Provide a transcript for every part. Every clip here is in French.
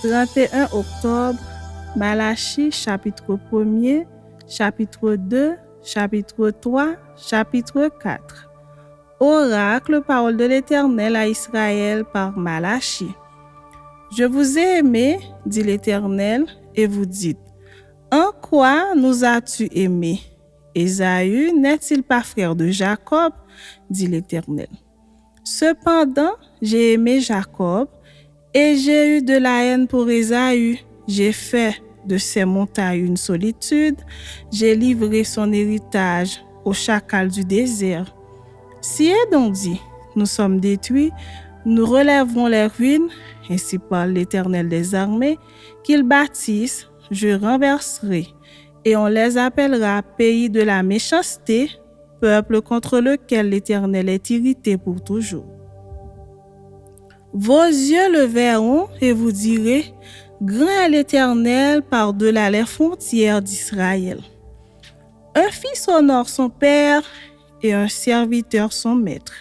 31 octobre, Malachie, chapitre 1er, chapitre 2, chapitre 3, chapitre 4. Oracle, parole de l'Éternel à Israël par Malachie. Je vous ai aimé, dit l'Éternel, et vous dites, en quoi nous as-tu aimés? Ésaü n'est-il pas frère de Jacob? Dit l'Éternel. Cependant, j'ai aimé Jacob, et j'ai eu de la haine pour Ésaü. J'ai fait de ses montagnes une solitude, j'ai livré son héritage aux chacals du désert. Si est donc dit, nous sommes détruits, nous relèverons les ruines, ainsi parle l'Éternel des armées, qu'ils bâtissent, je renverserai, et on les appellera pays de la méchanceté, peuple contre lequel l'Éternel est irrité pour toujours. Vos yeux le verront et vous direz, grand est l'Éternel par-delà les frontières d'Israël. Un fils honore son père et un serviteur son maître.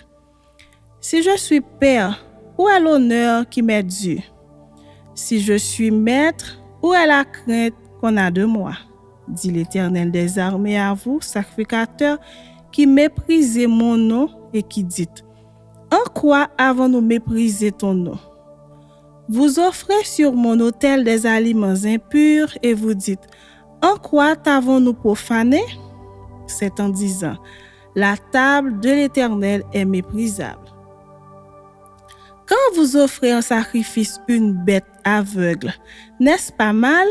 Si je suis père, où est l'honneur qui m'est dû? Si je suis maître, où est la crainte qu'on a de moi? Dit l'Éternel des armées à vous, sacrificateurs, qui méprisez mon nom et qui dites, en quoi avons-nous méprisé ton nom? Vous offrez sur mon autel des aliments impurs et vous dites, en quoi t'avons-nous profané? C'est en disant, la table de l'Éternel est méprisable. Quand vous offrez en sacrifice une bête aveugle, n'est-ce pas mal?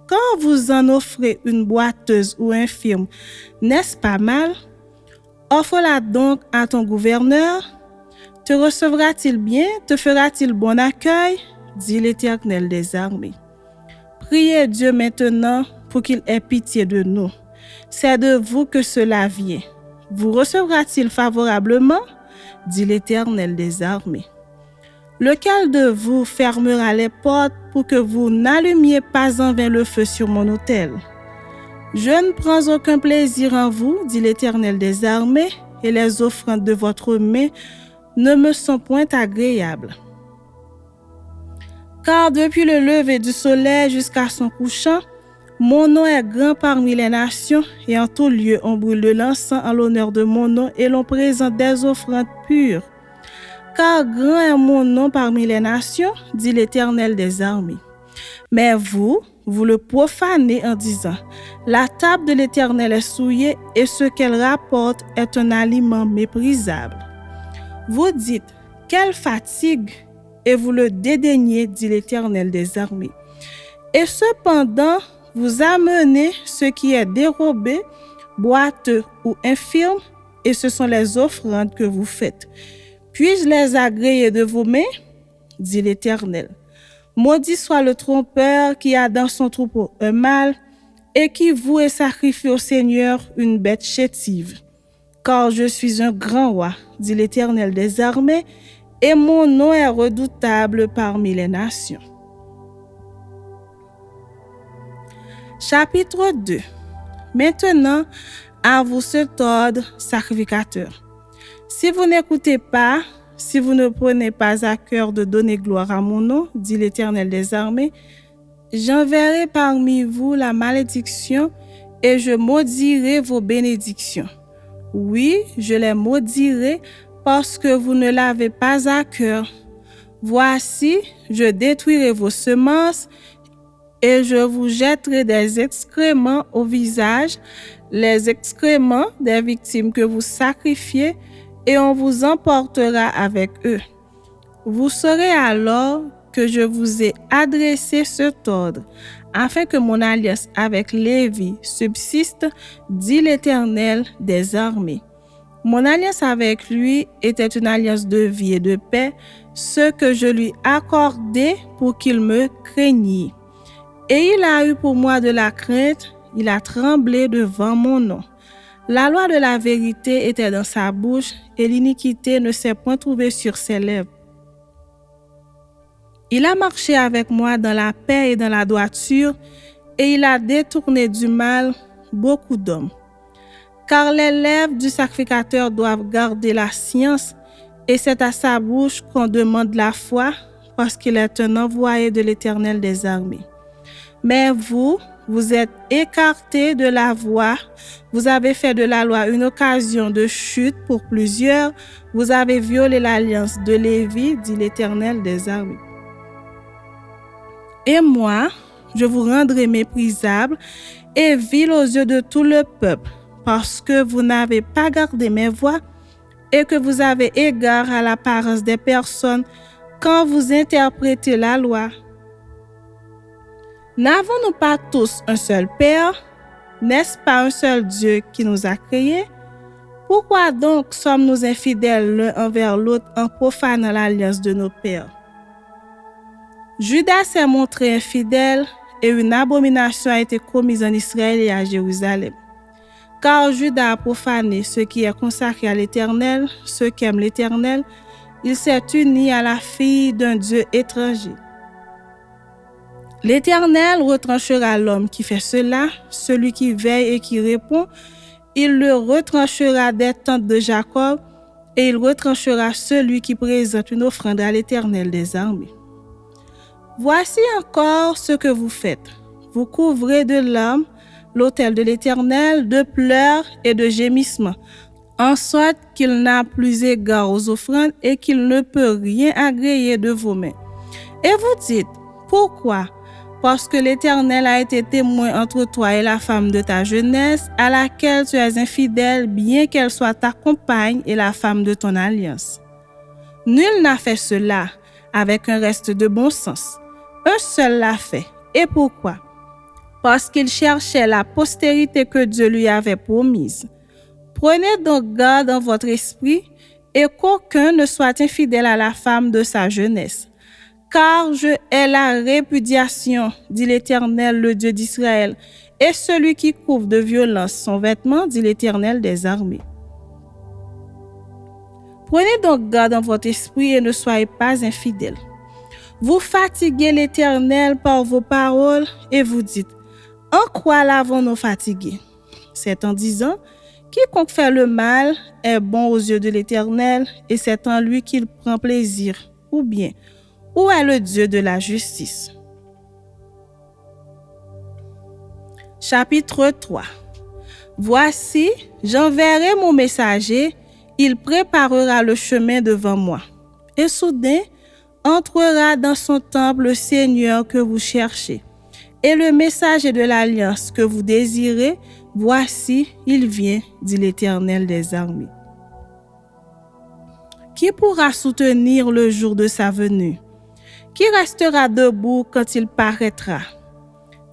Quand vous en offrez une boiteuse ou infirme, n'est-ce pas mal? Offre-la donc à ton gouverneur. Te recevra-t-il bien? Te fera-t-il bon accueil? Dit l'Éternel des armées. Priez Dieu maintenant pour qu'il ait pitié de nous. C'est de vous que cela vient. Vous recevra-t-il favorablement? Dit l'Éternel des armées. Lequel de vous fermera les portes pour que vous n'allumiez pas en vain le feu sur mon autel? Je ne prends aucun plaisir en vous, dit l'Éternel des armées, et les offrandes de votre main ne me sont point agréables. Car depuis le lever du soleil jusqu'à son couchant, mon nom est grand parmi les nations, et en tout lieu on brûle de l'encens en l'honneur de mon nom, et l'on présente des offrandes pures. Car grand est mon nom parmi les nations, dit l'Éternel des armées. Mais vous le profanez en disant, la table de l'Éternel est souillée, et ce qu'elle rapporte est un aliment méprisable. Vous dites, quelle fatigue, et vous le dédaignez, dit l'Éternel des armées. Et cependant, vous amenez ce qui est dérobé, boiteux ou infirme, et ce sont les offrandes que vous faites. Puis-je les agréer de vos mains? Dit l'Éternel. Maudit soit le trompeur qui a dans son troupeau un mâle, et qui voue et sacrifie au Seigneur une bête chétive. Car je suis un grand roi, dit l'Éternel des armées, et mon nom est redoutable parmi les nations. Chapitre 2. Maintenant, à vous cet ordre, sacrificateurs. Si vous n'écoutez pas, si vous ne prenez pas à cœur de donner gloire à mon nom, dit l'Éternel des armées, j'enverrai parmi vous la malédiction et je maudirai vos bénédictions. Oui, je les maudirai parce que vous ne l'avez pas à cœur. Voici, je détruirai vos semences et je vous jetterai des excréments au visage, les excréments des victimes que vous sacrifiez, et on vous emportera avec eux. Vous saurez alors que je vous ai adressé cet ordre, afin que mon alliance avec Lévi subsiste, dit l'Éternel des armées. Mon alliance avec lui était une alliance de vie et de paix, ce que je lui accordais pour qu'il me craignît. Et il a eu pour moi de la crainte, il a tremblé devant mon nom. La loi de la vérité était dans sa bouche, et l'iniquité ne s'est point trouvée sur ses lèvres. Il a marché avec moi dans la paix et dans la droiture, et il a détourné du mal beaucoup d'hommes. Car les lèvres du sacrificateur doivent garder la science, et c'est à sa bouche qu'on demande la foi, parce qu'il est un envoyé de l'Éternel des armées. Mais vous êtes écartés de la voie, vous avez fait de la loi une occasion de chute pour plusieurs, vous avez violé l'alliance de Lévi, dit l'Éternel des armées. Et moi, je vous rendrai méprisable et vil aux yeux de tout le peuple, parce que vous n'avez pas gardé mes voies et que vous avez égard à l'apparence des personnes quand vous interprétez la loi. N'avons-nous pas tous un seul Père? N'est-ce pas un seul Dieu qui nous a créés? Pourquoi donc sommes-nous infidèles l'un envers l'autre en profanant l'alliance de nos pères? Judas s'est montré infidèle et une abomination a été commise en Israël et à Jérusalem. Car Judas a profané ce qui est consacré à l'Éternel, ceux qui aiment l'Éternel, il s'est uni à la fille d'un Dieu étranger. L'Éternel retranchera l'homme qui fait cela, celui qui veille et qui répond, il le retranchera des tentes de Jacob, et il retranchera celui qui présente une offrande à l'Éternel des armées. Voici encore ce que vous faites. Vous couvrez de larmes l'autel de l'Éternel, de pleurs et de gémissements, en sorte qu'il n'a plus égard aux offrandes et qu'il ne peut rien agréer de vos mains. Et vous dites, pourquoi? Parce que l'Éternel a été témoin entre toi et la femme de ta jeunesse, à laquelle tu es infidèle, bien qu'elle soit ta compagne et la femme de ton alliance. Nul n'a fait cela avec un reste de bon sens. Un seul l'a fait. Et pourquoi? Parce qu'il cherchait la postérité que Dieu lui avait promise. Prenez donc garde en votre esprit et qu'aucun ne soit infidèle à la femme de sa jeunesse. Car je hais la répudiation, dit l'Éternel, le Dieu d'Israël, et celui qui couvre de violence son vêtement, dit l'Éternel des armées. Prenez donc garde en votre esprit et ne soyez pas infidèles. Vous fatiguez l'Éternel par vos paroles et vous dites, en quoi l'avons-nous fatigué? C'est en disant, quiconque fait le mal est bon aux yeux de l'Éternel et c'est en lui qu'il prend plaisir. Ou bien, où est le Dieu de la justice? Chapitre 3. Voici, j'enverrai mon messager, il préparera le chemin devant moi. Et soudain, entrera dans son temple le Seigneur que vous cherchez. Et le messager de l'alliance que vous désirez, voici, il vient, dit l'Éternel des armées. Qui pourra soutenir le jour de sa venue? Qui restera debout quand il paraîtra?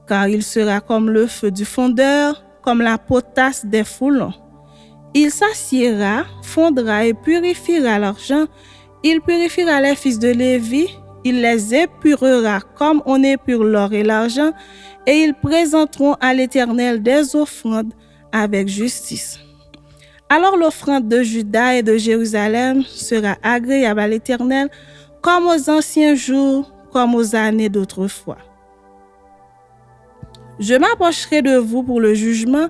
Car il sera comme le feu du fondeur, comme la potasse des foulons. Il s'assiera, fondra et purifiera l'argent. Il purifiera les fils de Lévi, il les épurera comme on épure l'or et l'argent, et ils présenteront à l'Éternel des offrandes avec justice. Alors l'offrande de Juda et de Jérusalem sera agréable à l'Éternel, comme aux anciens jours, comme aux années d'autrefois. Je m'approcherai de vous pour le jugement,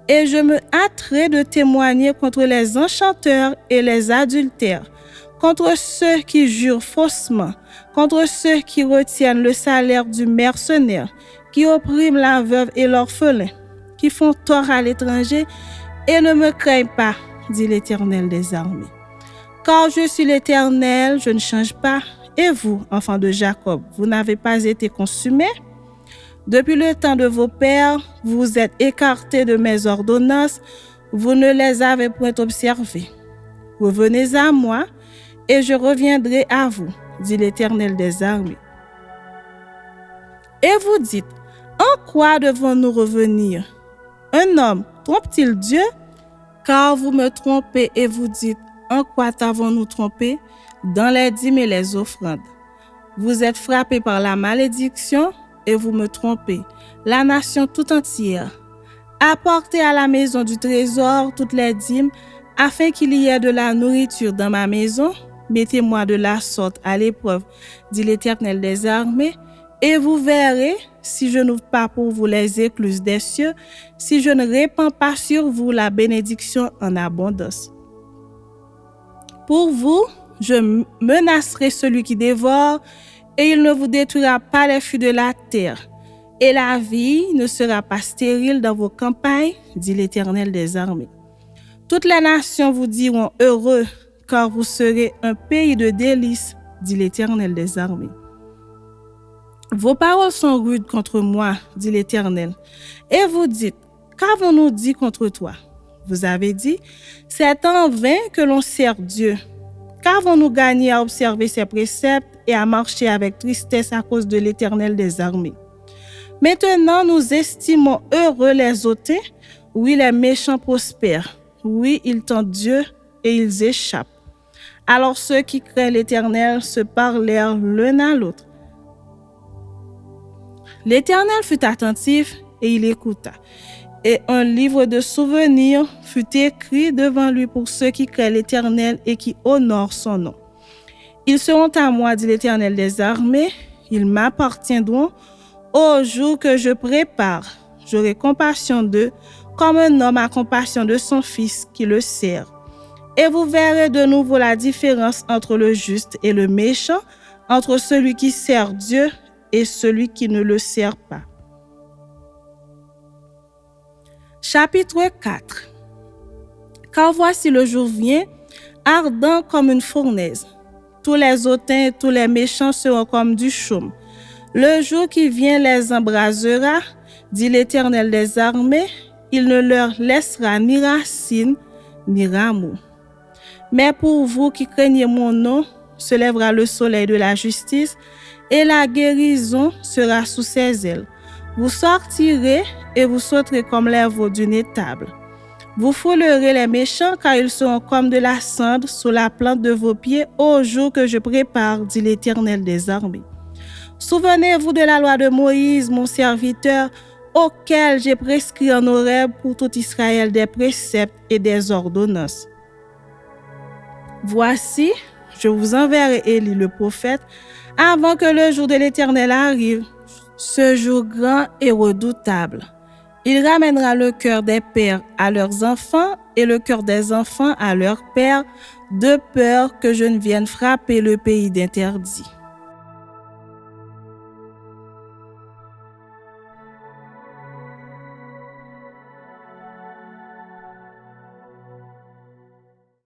et je me hâterai de témoigner contre les enchanteurs et les adultères, contre ceux qui jurent faussement, contre ceux qui retiennent le salaire du mercenaire, qui oppriment la veuve et l'orphelin, qui font tort à l'étranger et ne me craignent pas, dit l'Éternel des armées. Car je suis l'Éternel, je ne change pas, et vous, enfants de Jacob, vous n'avez pas été consumés? Depuis le temps de vos pères, vous vous êtes écartés de mes ordonnances, vous ne les avez point observées. Revenez à moi, et je reviendrai à vous, dit l'Éternel des armées. Et vous dites, en quoi devons-nous revenir? Un homme trompe-t-il Dieu? Car vous me trompez et vous dites, en quoi t'avons-nous trompé? Dans les dîmes et les offrandes. Vous êtes frappés par la malédiction et vous me trompez, la nation tout entière. Apportez à la maison du trésor toutes les dîmes, afin qu'il y ait de la nourriture dans ma maison. Mettez-moi de la sorte à l'épreuve, dit l'Éternel des armées, et vous verrez, si je n'ouvre pas pour vous les écluses des cieux, si je ne répands pas sur vous la bénédiction en abondance. Pour vous, je menacerai celui qui dévore, et il ne vous détruira pas les fruits de la terre. Et la vie ne sera pas stérile dans vos campagnes, dit l'Éternel des armées. Toutes les nations vous diront heureux, car vous serez un pays de délices, dit l'Éternel des armées. Vos paroles sont rudes contre moi, dit l'Éternel. Et vous dites, qu'avons-nous dit contre toi? Vous avez dit, c'est en vain que l'on sert Dieu. Qu'avons-nous gagné à observer ses préceptes et à marcher avec tristesse à cause de l'Éternel des armées? Maintenant, nous estimons heureux les hautains. Oui, les méchants prospèrent. Oui, ils tentent Dieu et ils échappent. Alors ceux qui craignent l'Éternel se parlèrent l'un à l'autre. L'Éternel fut attentif et il écouta. Et un livre de souvenirs fut écrit devant lui pour ceux qui craignent l'Éternel et qui honorent son nom. Ils seront à moi, dit l'Éternel des armées. Ils m'appartiendront au jour que je prépare. J'aurai compassion d'eux, comme un homme a compassion de son fils qui le sert. Et vous verrez de nouveau la différence entre le juste et le méchant, entre celui qui sert Dieu et celui qui ne le sert pas. Chapitre 4. Car voici le jour vient, ardent comme une fournaise. Tous les hautains et tous les méchants seront comme du chaume. Le jour qui vient les embrasera, dit l'Éternel des armées, il ne leur laissera ni racine ni rameau. Mais pour vous qui craignez mon nom, se lèvera le soleil de la justice et la guérison sera sous ses ailes. Vous sortirez et vous sauterez comme les veaux d'une étable. Vous foulerez les méchants car ils seront comme de la cendre sous la plante de vos pieds au jour que je prépare, dit l'Éternel des armées. Souvenez-vous de la loi de Moïse, mon serviteur, auquel j'ai prescrit en Horeb pour tout Israël des préceptes et des ordonnances. Voici, je vous enverrai Élie le prophète avant que le jour de l'Éternel arrive, ce jour grand et redoutable. Il ramènera le cœur des pères à leurs enfants et le cœur des enfants à leurs pères, de peur que je ne vienne frapper le pays d'interdit.